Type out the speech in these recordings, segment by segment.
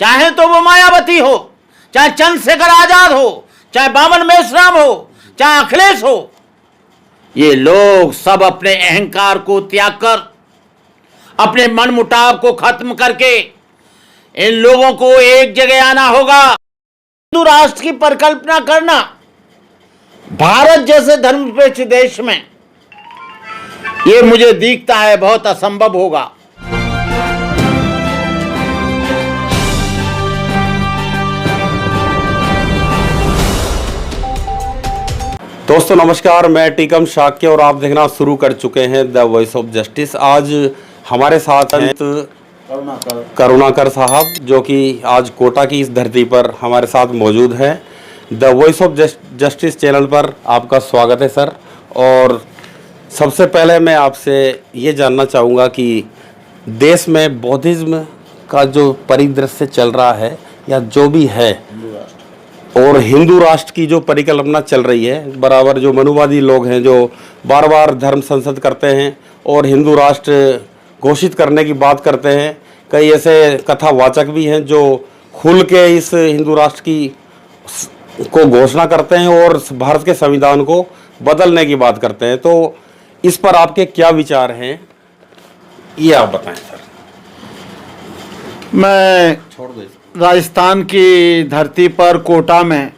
चाहे तो वो मायावती हो, चाहे चंद्रशेखर आजाद हो, चाहे बामन मेश्राम हो, चाहे अखिलेश हो, ये लोग सब अपने अहंकार को त्याग कर, अपने मनमुटाव को खत्म करके इन लोगों को एक जगह आना होगा। हिंदू राष्ट्र की परिकल्पना करना भारत जैसे धर्मनिरपेक्ष देश में, ये मुझे दिखता है बहुत असंभव होगा। दोस्तों नमस्कार, मैं टीकम शाक्य और आप देखना शुरू कर चुके हैं द वॉइस ऑफ जस्टिस। आज हमारे साथ हैं करुणाकर साहब, जो कि आज कोटा की इस धरती पर हमारे साथ मौजूद हैं। The voice of justice channel पर आपका स्वागत है सर। और सबसे पहले मैं आपसे ये जानना चाहूँगा कि देश में बौद्धिज्म का जो परिदृश्य चल रहा है या जो भी है, और हिंदू राष्ट्र की जो परिकल्पना चल रही है, बराबर जो मनुवादी लोग हैं जो बार बार धर्म संसद करते हैं और हिंदू राष्ट्र घोषित करने की बात करते हैं, कई ऐसे कथावाचक भी हैं जो खुल के इस हिंदू राष्ट्र की को घोषणा करते हैं और भारत के संविधान को बदलने की बात करते हैं। तो इस पर आपके क्या विचार हैं, ये आप बताएं सर। मैं छोड़ दो। राजस्थान की धरती पर कोटा में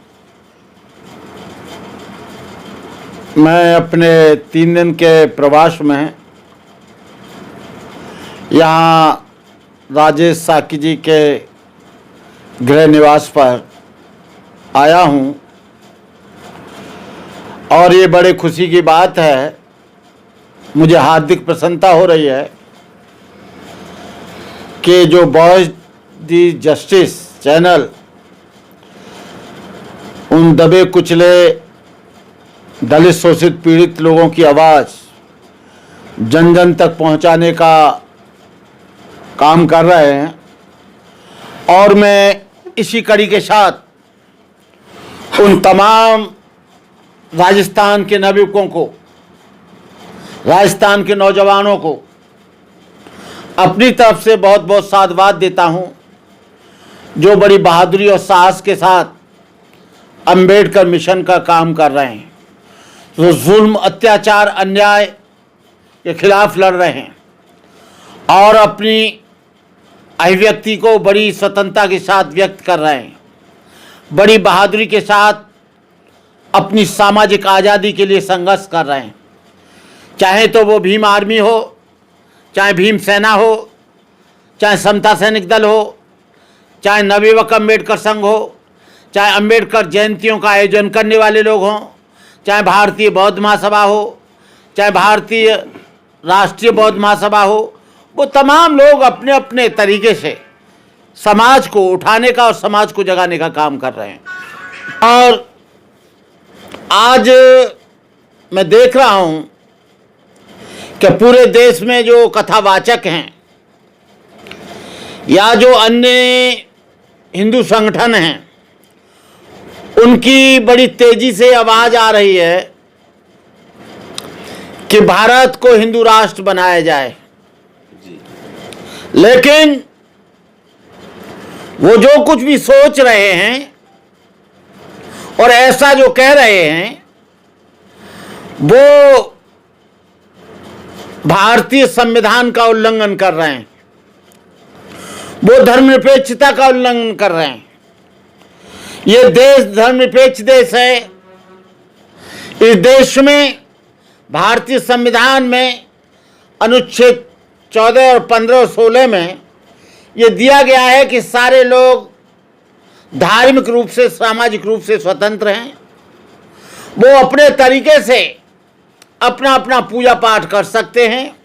मैं अपने 3 दिन के प्रवास में यहाँ राजेश साकी जी के गृह निवास पर आया हूँ और ये बड़े खुशी की बात है, मुझे हार्दिक प्रसन्नता हो रही है कि जो वॉइस दी जस्टिस चैनल उन दबे कुचले दलित शोषित पीड़ित लोगों की आवाज़ जन जन तक पहुंचाने का काम कर रहे हैं। और मैं इसी कड़ी के साथ उन तमाम राजस्थान के नवयुवकों को, राजस्थान के नौजवानों को अपनी तरफ से बहुत बहुत साधुवाद देता हूं, जो बड़ी बहादुरी और साहस के साथ अंबेडकर मिशन का काम कर रहे हैं, जो जुल्म अत्याचार अन्याय के खिलाफ लड़ रहे हैं और अपनी अभिव्यक्ति को बड़ी स्वतंत्रता के साथ व्यक्त कर रहे हैं, बड़ी बहादुरी के साथ अपनी सामाजिक आज़ादी के लिए संघर्ष कर रहे हैं। चाहे तो वो भीम आर्मी हो, चाहे भीम सेना हो, चाहे समता सैनिक दल हो, चाहे नवयुवक अम्बेडकर संघ हो, चाहे अम्बेडकर जयंतियों का आयोजन करने वाले लोग हों, चाहे भारतीय बौद्ध महासभा हो, चाहे भारतीय राष्ट्रीय बौद्ध महासभा हो, वो तमाम लोग अपने अपने तरीके से समाज को उठाने का और समाज को जगाने का काम कर रहे हैं। और आज मैं देख रहा हूँ कि पूरे देश में जो कथावाचक हैं या जो अन्य हिंदू संगठन हैं, उनकी बड़ी तेजी से आवाज़ आ रही है कि भारत को हिंदू राष्ट्र बनाया जाए। लेकिन वो जो कुछ भी सोच रहे हैं और ऐसा जो कह रहे हैं, वो भारतीय संविधान का उल्लंघन कर रहे हैं, वो धर्मनिरपेक्षता का उल्लंघन कर रहे हैं। ये देश धर्मनिरपेक्ष देश है। इस देश में भारतीय संविधान में अनुच्छेद 14 और 15 और 16 में ये दिया गया है कि सारे लोग धार्मिक रूप से, सामाजिक रूप से स्वतंत्र हैं। वो अपने तरीके से अपना अपना पूजा पाठ कर सकते हैं।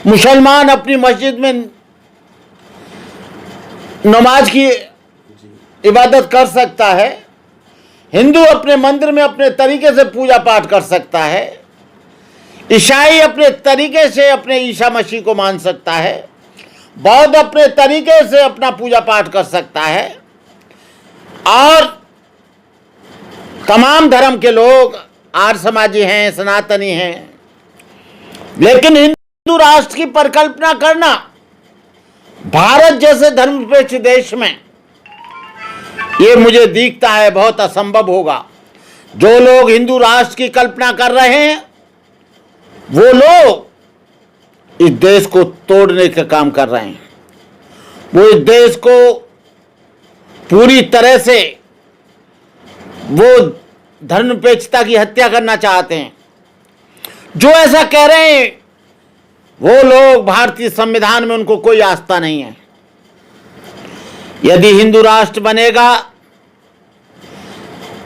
मुसलमान अपनी मस्जिद में नमाज की इबादत कर सकता है, हिंदू अपने मंदिर में अपने तरीके से पूजा पाठ कर सकता है, ईसाई अपने तरीके से अपने ईसा मसीह को मान सकता है, बौद्ध अपने तरीके से अपना पूजा पाठ कर सकता है, और तमाम धर्म के लोग आर्य समाजी हैं, सनातनी हैं। लेकिन हिंदू राष्ट्र की परिकल्पना करना भारत जैसे धर्मनिरपेक्ष देश में ये मुझे दिखता है बहुत असंभव होगा। जो लोग हिंदू राष्ट्र की कल्पना कर रहे हैं वो लोग इस देश को तोड़ने का काम कर रहे हैं। वो इस देश को पूरी तरह से वो धर्मनिरपेक्षता की हत्या करना चाहते हैं। जो ऐसा कह रहे हैं वो लोग भारतीय संविधान में उनको कोई आस्था नहीं है। यदि हिंदू राष्ट्र बनेगा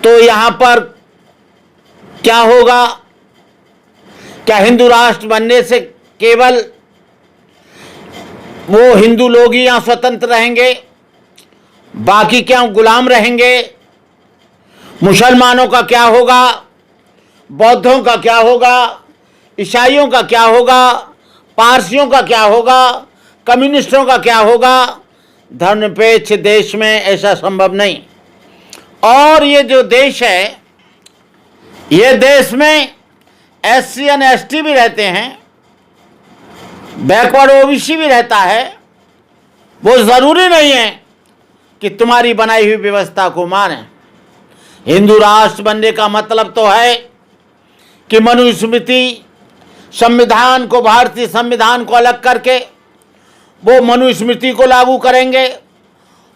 तो यहां पर क्या होगा? क्या हिंदू राष्ट्र बनने से केवल वो हिंदू लोग ही यहां स्वतंत्र रहेंगे, बाकी क्या गुलाम रहेंगे? मुसलमानों का क्या होगा? बौद्धों का क्या होगा? ईसाइयों का क्या होगा? पारसियों का क्या होगा? कम्युनिस्टों का क्या होगा? धर्मनिरपेक्ष देश में ऐसा संभव नहीं। और ये जो देश है, ये देश में SC एंड ST भी रहते हैं, बैकवर्ड OBC भी रहता है। वो ज़रूरी नहीं है कि तुम्हारी बनाई हुई व्यवस्था को माने। हिंदू राष्ट्र बनने का मतलब तो है कि मनुस्मृति संविधान को, भारतीय संविधान को अलग करके वो मनुस्मृति को लागू करेंगे।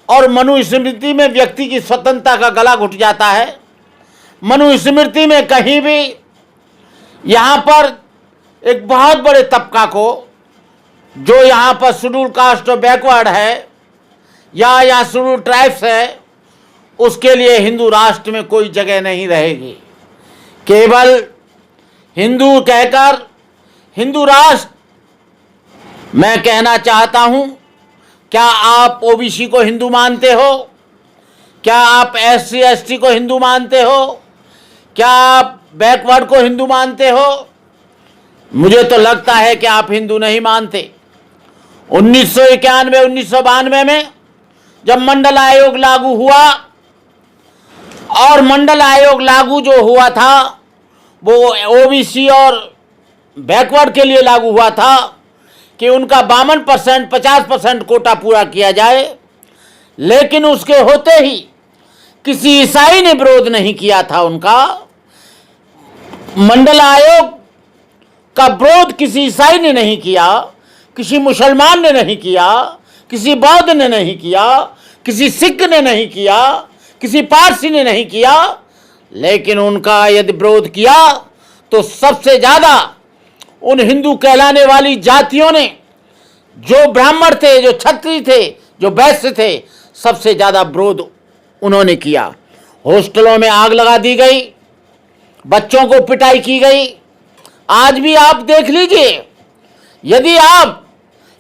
और मनुस्मृति में व्यक्ति की स्वतंत्रता का गला घुट जाता है। मनुस्मृति में कहीं भी यहाँ पर एक बहुत बड़े तबका को, जो यहाँ पर शेड्यूल कास्ट और बैकवर्ड है या यहाँ शेड्यूल ट्राइब्स है, उसके लिए हिंदू राष्ट्र में कोई जगह नहीं रहेगी। केवल हिंदू कहकर हिंदू राष्ट्र मैं कहना चाहता हूँ, क्या आप OBC को हिंदू मानते हो? क्या आप SC ST को हिंदू मानते हो? क्या आप बैकवर्ड को हिंदू मानते हो? मुझे तो लगता है कि आप हिंदू नहीं मानते। 1991 1992 में जब मंडल आयोग लागू हुआ, और मंडल आयोग लागू जो हुआ था वो OBC और बैकवर्ड के लिए लागू हुआ था कि उनका 52% 50% कोटा पूरा किया जाए। लेकिन उसके होते ही किसी ईसाई ने विरोध नहीं किया था। उनका मंडल आयोग का विरोध किसी ईसाई ने नहीं किया, किसी मुसलमान ने नहीं किया, किसी बौद्ध ने नहीं किया, किसी सिख ने नहीं किया, किसी पारसी ने नहीं किया। लेकिन उनका यदि विरोध किया तो सबसे ज़्यादा उन हिंदू कहलाने वाली जातियों ने, जो ब्राह्मण थे, जो क्षत्रिय थे, जो वैश्य थे, सबसे ज़्यादा विरोध उन्होंने किया। हॉस्टलों में आग लगा दी गई, बच्चों को पिटाई की गई। आज भी आप देख लीजिए, यदि आप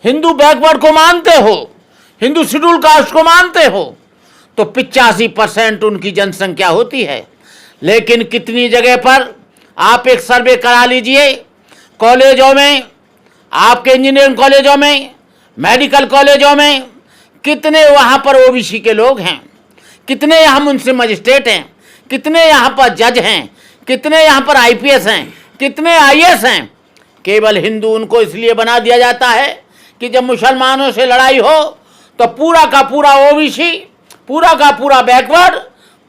हिंदू बैकवर्ड को मानते हो, हिंदू शेड्यूल कास्ट को मानते हो, तो 85% उनकी जनसंख्या होती है। लेकिन कितनी जगह पर आप एक सर्वे करा लीजिए, कॉलेजों में, आपके इंजीनियरिंग कॉलेजों में, मेडिकल कॉलेजों में, कितने वहाँ पर OBC के लोग हैं, कितने यहाँ मुंशी मजिस्ट्रेट हैं, कितने यहाँ पर जज हैं, कितने यहाँ पर IPS हैं, कितने IAS हैं। केवल हिंदू उनको इसलिए बना दिया जाता है कि जब मुसलमानों से लड़ाई हो तो पूरा का पूरा OBC, पूरा का पूरा बैकवर्ड,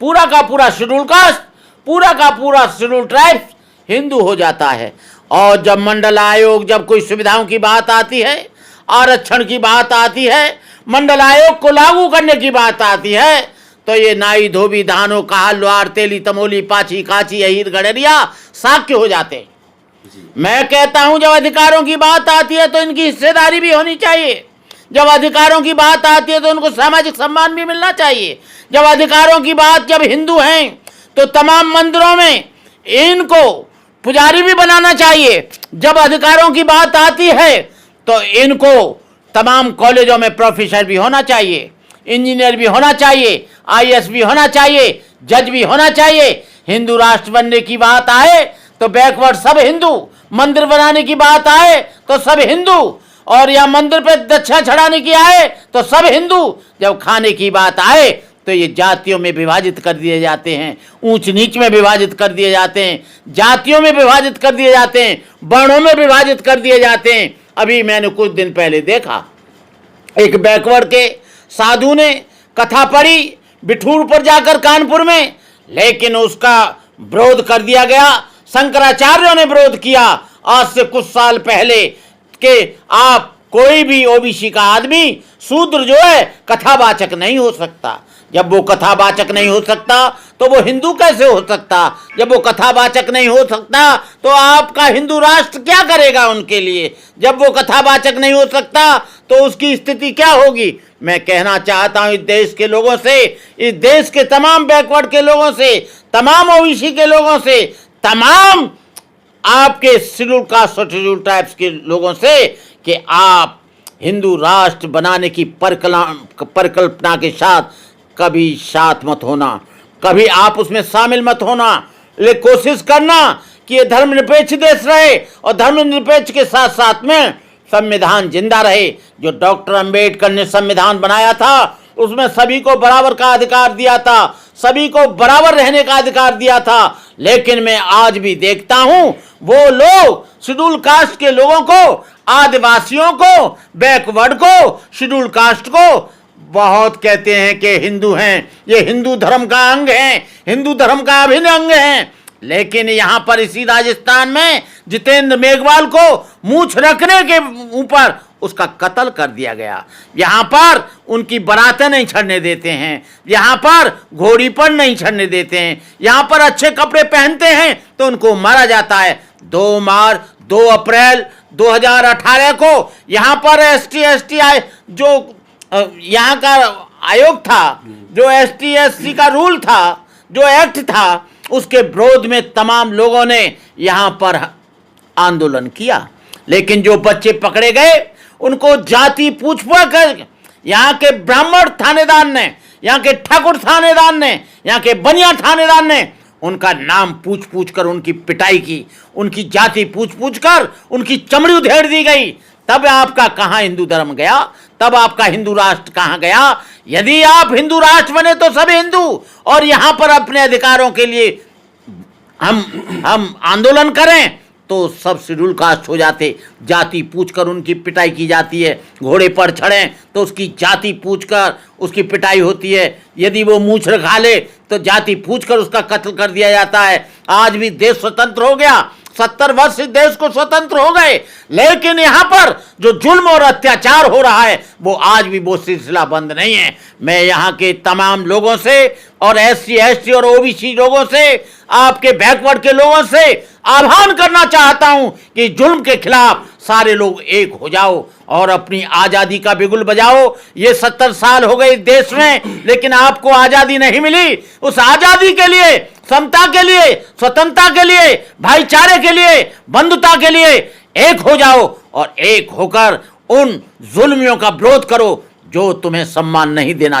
पूरा का पूरा शेड्यूल कास्ट, पूरा का पूरा शेड्यूल ट्राइब्स हिंदू हो जाता है। और जब मंडल आयोग, जब कोई सुविधाओं की बात आती है, आरक्षण की बात आती है, मंडल आयोग को लागू करने की बात आती है, तो ये नाई धोबी धानो कहा लोहार तेली तमोली पाची काची अहीर गडरिया साक्य हो जाते। मैं कहता हूं जब अधिकारों की बात आती है तो इनकी हिस्सेदारी भी होनी चाहिए। जब अधिकारों की बात आती है तो उनको सामाजिक सम्मान भी मिलना चाहिए। जब अधिकारों की बात, जब हिंदू हैं तो तमाम मंदिरों में इनको पुजारी भी बनाना चाहिए। जब अधिकारों की बात आती है तो इनको तमाम कॉलेजों में प्रोफेसर भी होना चाहिए, इंजीनियर भी होना चाहिए, IAS भी होना चाहिए, जज भी होना चाहिए। हिंदू राष्ट्र बनने की बात आए तो बैकवर्ड सब हिंदू, मंदिर बनाने की बात आए तो सब हिंदू, और या मंदिर पे दक्षिणा चढ़ाने की आए तो सब हिंदू। जब खाने की बात आए तो ये जातियों में विभाजित कर दिए जाते हैं, ऊंच नीच में विभाजित कर दिए जाते हैं, जातियों में विभाजित कर दिए जाते हैं, वर्णों में विभाजित कर दिए जाते हैं। अभी मैंने कुछ दिन पहले देखा एक बैकवर्ड के साधु ने कथा पढ़ी बिठूर पर जाकर कानपुर में, लेकिन उसका विरोध कर दिया गया। शंकराचार्यों ने विरोध किया आज से कुछ साल पहले कि आप कोई भी ओबीसी का आदमी शूद्र जो है कथावाचक नहीं हो सकता। जब वो कथावाचक नहीं हो सकता तो वो हिंदू कैसे हो सकता? जब वो कथावाचक नहीं हो सकता तो आपका हिंदू राष्ट्र क्या करेगा उनके लिए? जब वो कथावाचक नहीं हो सकता तो उसकी स्थिति क्या होगी? मैं कहना चाहता हूं इस देश के लोगों से, इस देश के तमाम बैकवर्ड के लोगों से, तमाम ओबीसी के लोगों से, तमाम आपके शेड्यूल कास्ट और शेड्यूल ट्राइब्स के लोगों से कि आप हिंदू राष्ट्र बनाने की परिकल्पना के साथ कभी साथ मत होना, कभी आप उसमें शामिल मत होना। ले कोशिश करना कि ये धर्मनिरपेक्ष देश रहे और धर्मनिरपेक्ष के साथ साथ में संविधान जिंदा रहे। जो डॉक्टर अंबेडकर ने संविधान बनाया था उसमें सभी को बराबर का अधिकार दिया था, सभी को बराबर रहने का अधिकार दिया था। लेकिन मैं आज भी देखता हूं वो लोग शेड्यूल कास्ट के लोगों को, आदिवासियों को, बैकवर्ड को, शेड्यूल कास्ट को बहुत कहते हैं कि हिंदू हैं, ये हिंदू धर्म का अंग हैं, हिंदू धर्म का अभिन्न अंग हैं। लेकिन यहाँ पर इसी राजस्थान में जितेंद्र मेघवाल को मूंछ रखने के ऊपर उसका कत्ल कर दिया गया। यहाँ पर उनकी बारातें नहीं चढ़ने देते हैं, यहाँ पर घोड़ी पर नहीं चढ़ने देते हैं, यहाँ पर अच्छे कपड़े पहनते हैं तो उनको मारा जाता है। 2 अप्रैल 2018 को यहाँ पर ST जो यहाँ का आयोग था, जो ST का रूल था, जो एक्ट था, उसके विरोध में तमाम लोगों ने यहाँ पर आंदोलन किया। लेकिन जो बच्चे पकड़े गए उनको जाति पूछ कर यहाँ के ब्राह्मण थानेदार ने, यहाँ के ठाकुर थानेदार ने, यहाँ के बनिया थानेदार ने उनका नाम पूछ कर उनकी पिटाई की, उनकी जाति पूछ कर उनकी चमड़ी उधेड़ दी गई। तब आपका कहाँ हिंदू धर्म गया? तब आपका हिंदू राष्ट्र कहाँ गया? यदि आप हिंदू राष्ट्र बने तो सब हिंदू, और यहाँ पर अपने अधिकारों के लिए हम आंदोलन करें तो सब शेड्यूल कास्ट हो जाते। जाति पूछकर उनकी पिटाई की जाती है। घोड़े पर चढ़ें तो उसकी जाति पूछकर उसकी पिटाई होती है। यदि वो मूंछ रखा ले तो जाति पूछकर उसका कत्ल कर दिया जाता है। आज भी देश स्वतंत्र हो गया, 70 वर्ष इस देश को स्वतंत्र हो गए, लेकिन यहाँ पर जो जुल्म और अत्याचार हो रहा है वो आज भी वो सिलसिला बंद नहीं है। मैं यहाँ के तमाम लोगों से और SC ST और OBC लोगों से, आपके बैकवर्ड के लोगों से आह्वान करना चाहता हूं कि जुल्म के खिलाफ सारे लोग एक हो जाओ और अपनी आज़ादी का बिगुल बजाओ। ये 70 साल हो गए देश में, लेकिन आपको आज़ादी नहीं मिली। उस आज़ादी के लिए, समता के लिए, स्वतंत्रता के लिए, भाईचारे के लिए, बंधुता के लिए एक हो जाओ और एक होकर उन जुल्मियों का विरोध करो जो तुम्हें सम्मान नहीं देना।